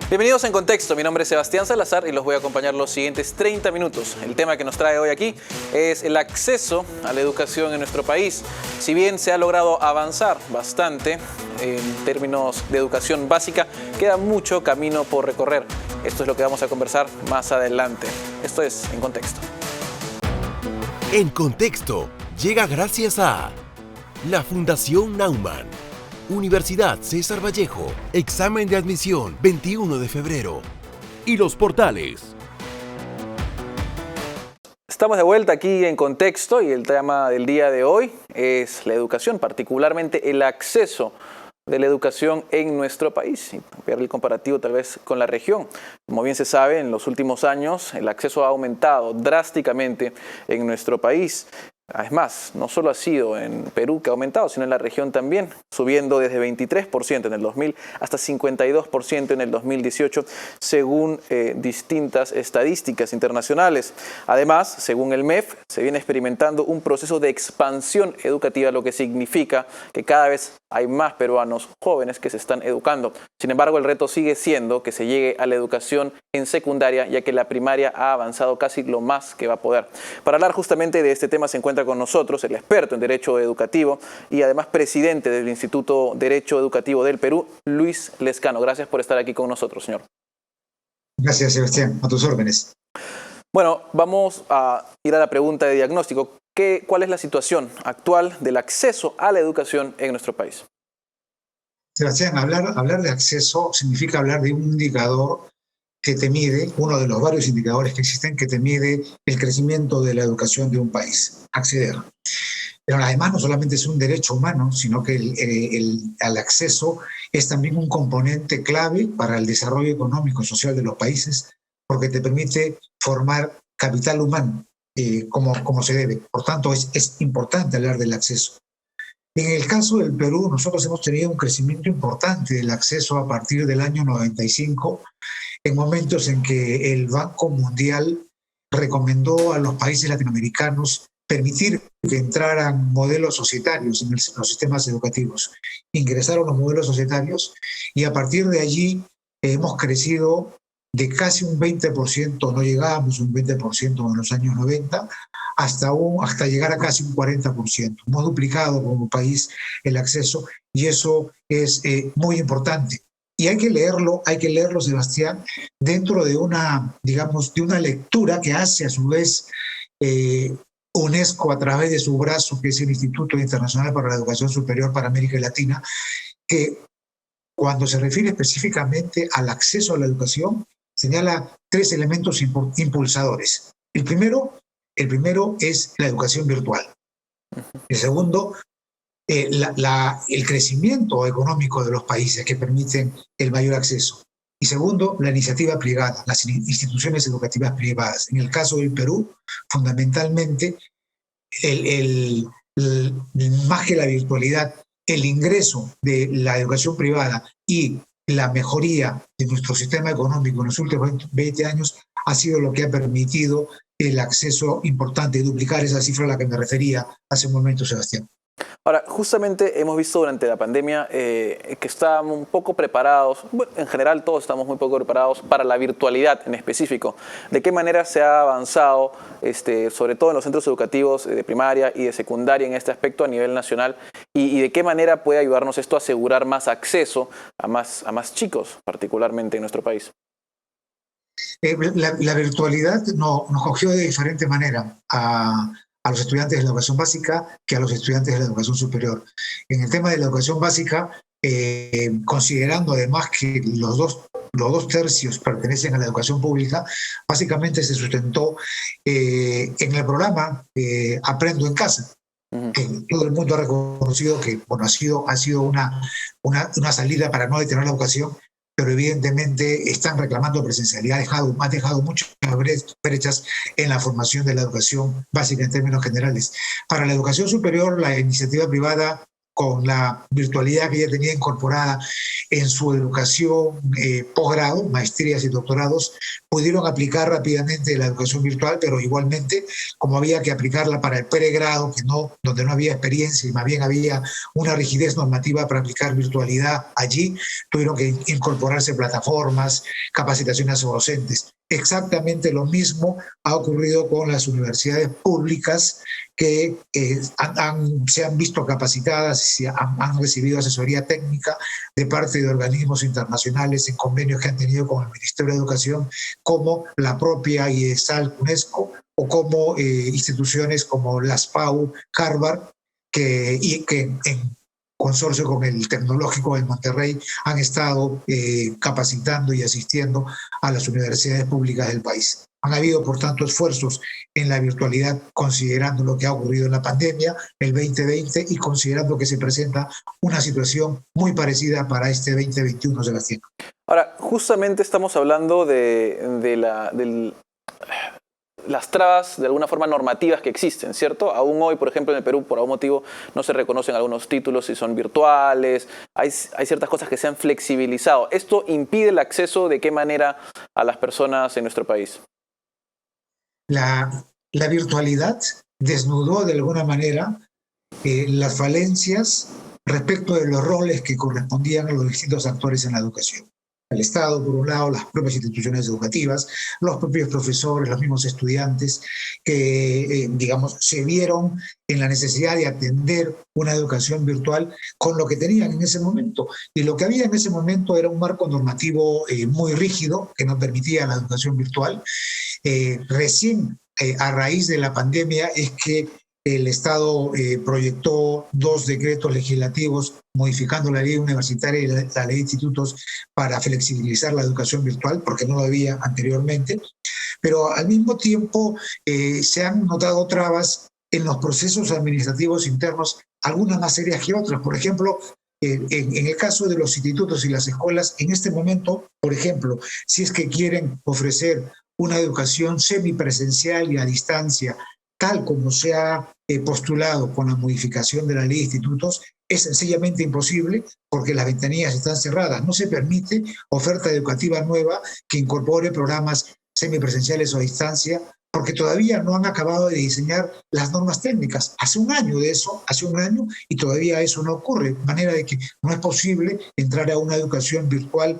Bienvenidos en Contexto, mi nombre es Sebastián Salazar y los voy a acompañar los siguientes 30 minutos. El tema que nos trae hoy aquí es el acceso a la educación en nuestro país. Si bien se ha logrado avanzar bastante en términos de educación básica, queda mucho camino por recorrer. Esto es lo que vamos a conversar más adelante. Esto es En Contexto. En Contexto llega gracias a la Fundación Naumann, Universidad César Vallejo, examen de admisión 21 de febrero y Los Portales. Estamos de vuelta aquí en Contexto y el tema del día de hoy es la educación, particularmente el acceso de la educación en nuestro país. Y ver el comparativo tal vez con la región. Como bien se sabe, en los últimos años el acceso ha aumentado drásticamente en nuestro país. Es más, no solo ha sido en Perú que ha aumentado, sino en la región también, subiendo desde 23% en el 2000 hasta 52% en el 2018, según distintas estadísticas internacionales. Además, según el MEF, se viene experimentando un proceso de expansión educativa, lo que significa que cada vez hay más peruanos jóvenes que se están educando. Sin embargo, el reto sigue siendo que se llegue a la educación en secundaria, ya que la primaria ha avanzado casi lo más que va a poder. Para hablar justamente de este tema se encuentra con nosotros el experto en Derecho Educativo y además presidente del Instituto Derecho Educativo del Perú, Luis Lezcano. Gracias por estar aquí con nosotros, señor. Gracias, Sebastián. A tus órdenes. Bueno, vamos a ir a la pregunta de diagnóstico. ¿Cuál es la situación actual del acceso a la educación en nuestro país? Sebastián, hablar de acceso significa hablar de un indicador que te mide, uno de los varios indicadores que existen, que te mide el crecimiento de la educación de un país, acceder. Pero además no solamente es un derecho humano, sino que el acceso es también un componente clave para el desarrollo económico y social de los países, porque te permite formar capital humano como se debe. Por tanto, es importante hablar del acceso. En el caso del Perú, nosotros hemos tenido un crecimiento importante del acceso a partir del año 95, en momentos en que el Banco Mundial recomendó a los países latinoamericanos permitir que entraran modelos societarios en los sistemas educativos. Ingresaron los modelos societarios y a partir de allí hemos crecido de casi un 20%, no llegábamos a un 20% en los años 90, hasta llegar a casi un 40%. Hemos duplicado como país el acceso y eso es muy importante. Y hay que leerlo, Sebastián, dentro de una lectura que hace a su vez UNESCO a través de su brazo, que es el Instituto Internacional para la Educación Superior para América Latina, que cuando se refiere específicamente al acceso a la educación, señala tres elementos impulsadores. El primero es la educación virtual. El segundo, el crecimiento económico de los países que permiten el mayor acceso. Y segundo, la iniciativa privada, las instituciones educativas privadas. En el caso del Perú, fundamentalmente, más que la virtualidad, el ingreso de la educación privada y la mejoría de nuestro sistema económico en los últimos 20 años ha sido lo que ha permitido el acceso importante, duplicar esa cifra a la que me refería hace un momento, Sebastián. Ahora, justamente hemos visto durante la pandemia que estábamos un poco preparados, bueno, en general todos estamos muy poco preparados para la virtualidad en específico. ¿De qué manera se ha avanzado, sobre todo en los centros educativos de primaria y de secundaria en este aspecto a nivel nacional? ¿Y de qué manera puede ayudarnos esto a asegurar más acceso a más chicos, particularmente en nuestro país? La virtualidad nos cogió de diferente manera a los estudiantes de la educación básica que a los estudiantes de la educación superior. En el tema de la educación básica, considerando además que los dos tercios pertenecen a la educación pública, básicamente se sustentó en el programa Aprendo en Casa. Todo el mundo ha reconocido que ha sido una salida para no detener la educación, pero evidentemente están reclamando presencialidad, ha dejado muchas brechas en la formación de la educación básica en términos generales. Para la educación superior, la iniciativa privada con la virtualidad que ya tenía incorporada en su educación posgrado, maestrías y doctorados, pudieron aplicar rápidamente la educación virtual, pero igualmente, como había que aplicarla para el pregrado, donde no había experiencia y más bien había una rigidez normativa para aplicar virtualidad allí, tuvieron que incorporarse plataformas, capacitaciones a docentes. Exactamente lo mismo ha ocurrido con las universidades públicas que se han visto capacitadas y han recibido asesoría técnica de parte de organismos internacionales en convenios que han tenido con el Ministerio de Educación, como la propia IESAL UNESCO o como instituciones como las PAU, Harvard, que en consorcio con el Tecnológico de Monterrey han estado capacitando y asistiendo a las universidades públicas del país. Han habido, por tanto, esfuerzos en la virtualidad, considerando lo que ha ocurrido en la pandemia, el 2020, y considerando que se presenta una situación muy parecida para este 2021, Sebastián. Ahora, justamente estamos hablando de las trabas, de alguna forma, normativas que existen, ¿cierto? Aún hoy, por ejemplo, en el Perú, por algún motivo, no se reconocen algunos títulos si son virtuales. Hay ciertas cosas que se han flexibilizado. ¿Esto impide el acceso de qué manera a las personas en nuestro país? La virtualidad desnudó de alguna manera las falencias respecto de los roles que correspondían a los distintos actores en la educación. El Estado, por un lado, las propias instituciones educativas, los propios profesores, los mismos estudiantes, que, se vieron en la necesidad de atender una educación virtual con lo que tenían en ese momento. Y lo que había en ese momento era un marco normativo muy rígido que no permitía la educación virtual. Recién, a raíz de la pandemia, es que el Estado proyectó 2 decretos legislativos modificando la ley universitaria y la ley de institutos para flexibilizar la educación virtual, porque no lo había anteriormente. Pero al mismo tiempo se han notado trabas en los procesos administrativos internos, algunas más serias que otras. Por ejemplo, en el caso de los institutos y las escuelas, en este momento, por ejemplo, si es que quieren ofrecer una educación semipresencial y a distancia, tal como se ha postulado con la modificación de la ley de institutos, es sencillamente imposible porque las ventanillas están cerradas. No se permite oferta educativa nueva que incorpore programas semipresenciales o a distancia, porque todavía no han acabado de diseñar las normas técnicas. Hace un año, y todavía eso no ocurre, de manera de que no es posible entrar a una educación virtual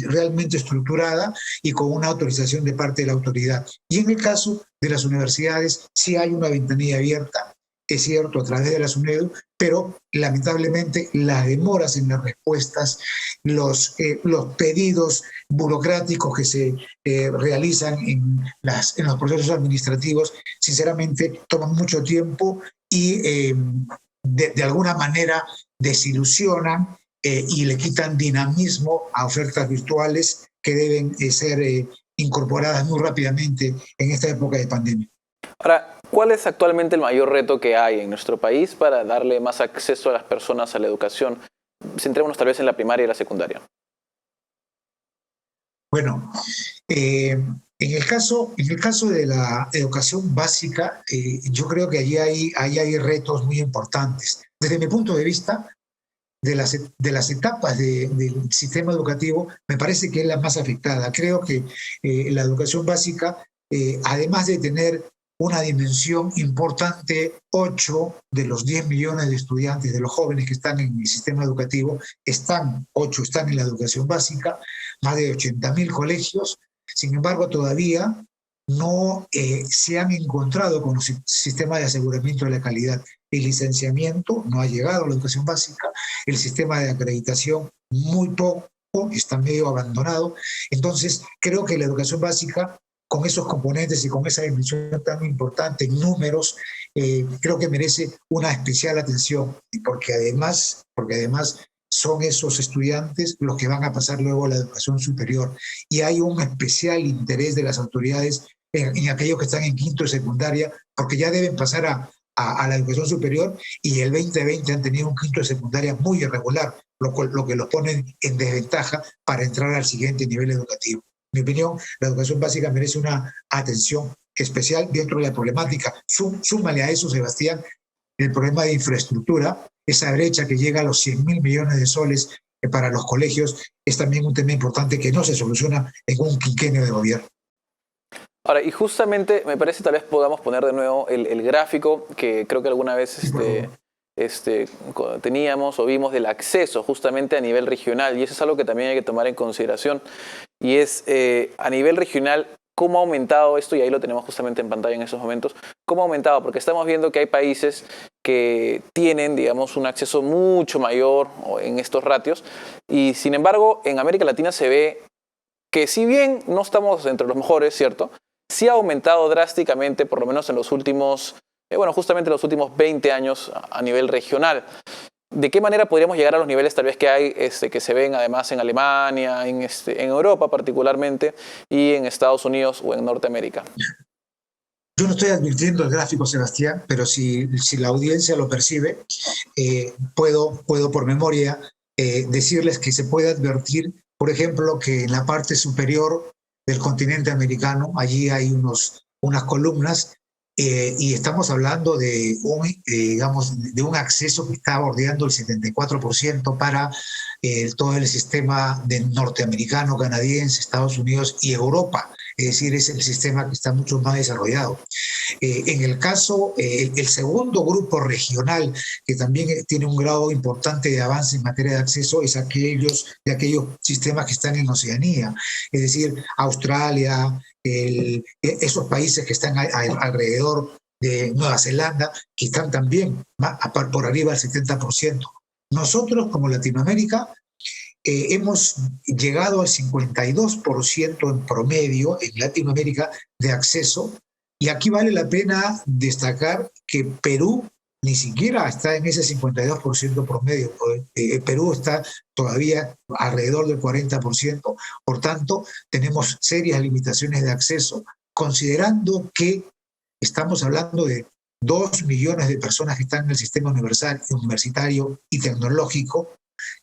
realmente estructurada y con una autorización de parte de la autoridad. Y en el caso de las universidades, sí hay una ventanilla abierta, es cierto, a través de la SUNEDU, pero lamentablemente las demoras en las respuestas, los pedidos burocráticos que se realizan en los procesos administrativos, sinceramente toman mucho tiempo y de alguna manera desilusionan y le quitan dinamismo a ofertas virtuales que deben ser incorporadas muy rápidamente en esta época de pandemia. Ahora, ¿cuál es actualmente el mayor reto que hay en nuestro país para darle más acceso a las personas a la educación? Centrémonos tal vez en la primaria y la secundaria. Bueno, en el caso de la educación básica, yo creo que allí hay retos muy importantes. Desde mi punto de vista, de las etapas del sistema educativo, me parece que es la más afectada. Creo que la educación básica, además de tener una dimensión importante, 8 de los 10 millones de estudiantes, de los jóvenes que están en el sistema educativo, 8 están en la educación básica, más de 80.000 colegios. Sin embargo, todavía no se han encontrado con los sistemas de aseguramiento de la calidad. El licenciamiento no ha llegado a la educación básica, el sistema de acreditación muy poco, está medio abandonado. Entonces, creo que la educación básica, con esos componentes y con esa dimensión tan importante en números, creo que merece una especial atención, porque además son esos estudiantes los que van a pasar luego a la educación superior. Y hay un especial interés de las autoridades en aquellos que están en quinto de secundaria, porque ya deben pasar a la educación superior, y el 2020 han tenido un quinto de secundaria muy irregular, lo que los pone en desventaja para entrar al siguiente nivel educativo. En mi opinión, la educación básica merece una atención especial dentro de la problemática. Súmale a eso, Sebastián, el problema de infraestructura, esa brecha que llega a los 100.000 millones de soles para los colegios, es también un tema importante que no se soluciona en un quinquenio de gobierno. Ahora, y justamente me parece tal vez podamos poner de nuevo el gráfico que creo que alguna vez teníamos o vimos del acceso justamente a nivel regional, y eso es algo que también hay que tomar en consideración, y es a nivel regional cómo ha aumentado esto, y ahí lo tenemos justamente en pantalla en esos momentos, cómo ha aumentado, porque estamos viendo que hay países que tienen, digamos, un acceso mucho mayor en estos ratios, y sin embargo en América Latina se ve que si bien no estamos entre los mejores, ¿cierto?, sí ha aumentado drásticamente, por lo menos en los últimos, justamente en los últimos 20 años a nivel regional. ¿De qué manera podríamos llegar a los niveles tal vez que hay, que se ven además en Alemania, en Europa particularmente, y en Estados Unidos o en Norteamérica? Yo no estoy advirtiendo el gráfico, Sebastián, pero si la audiencia lo percibe, puedo por memoria decirles que se puede advertir, por ejemplo, que en la parte superior del continente americano, allí hay unas columnas, y estamos hablando de un acceso que está bordeando el 74% para todo el sistema norteamericano, canadiense, Estados Unidos y Europa. Es decir, es el sistema que está mucho más desarrollado. En el caso, el segundo grupo regional, que también tiene un grado importante de avance en materia de acceso, es aquellos sistemas que están en Oceanía, es decir, Australia, esos países que están alrededor de Nueva Zelanda, que están también por arriba del 70%. Nosotros, como Latinoamérica, hemos llegado al 52% en promedio en Latinoamérica de acceso, y aquí vale la pena destacar que Perú ni siquiera está en ese 52% promedio. Perú está todavía alrededor del 40%, por tanto tenemos serias limitaciones de acceso, considerando que estamos hablando de 2 millones de personas que están en el sistema universitario y tecnológico,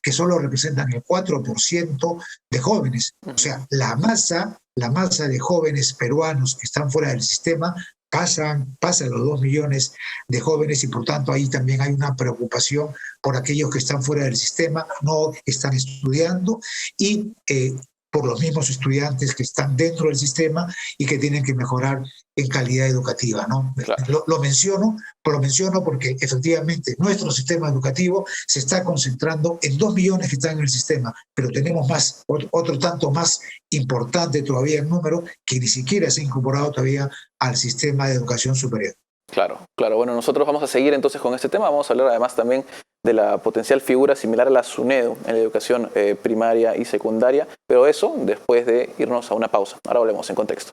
que solo representan el 4% de jóvenes. O sea, la masa de jóvenes peruanos que están fuera del sistema pasa los 2 millones de jóvenes, y por tanto ahí también hay una preocupación por aquellos que están fuera del sistema, no están estudiando, y por los mismos estudiantes que están dentro del sistema y que tienen que mejorar en calidad educativa, ¿no? Claro. Lo menciono porque efectivamente nuestro sistema educativo se está concentrando en 2 millones que están en el sistema, pero tenemos otro tanto más importante todavía en número, que ni siquiera se ha incorporado todavía al sistema de educación superior. Claro. Bueno, nosotros vamos a seguir entonces con este tema. Vamos a hablar además también de la potencial figura similar a la SUNEDU en la educación primaria y secundaria, pero eso después de irnos a una pausa. Ahora volvemos en contexto.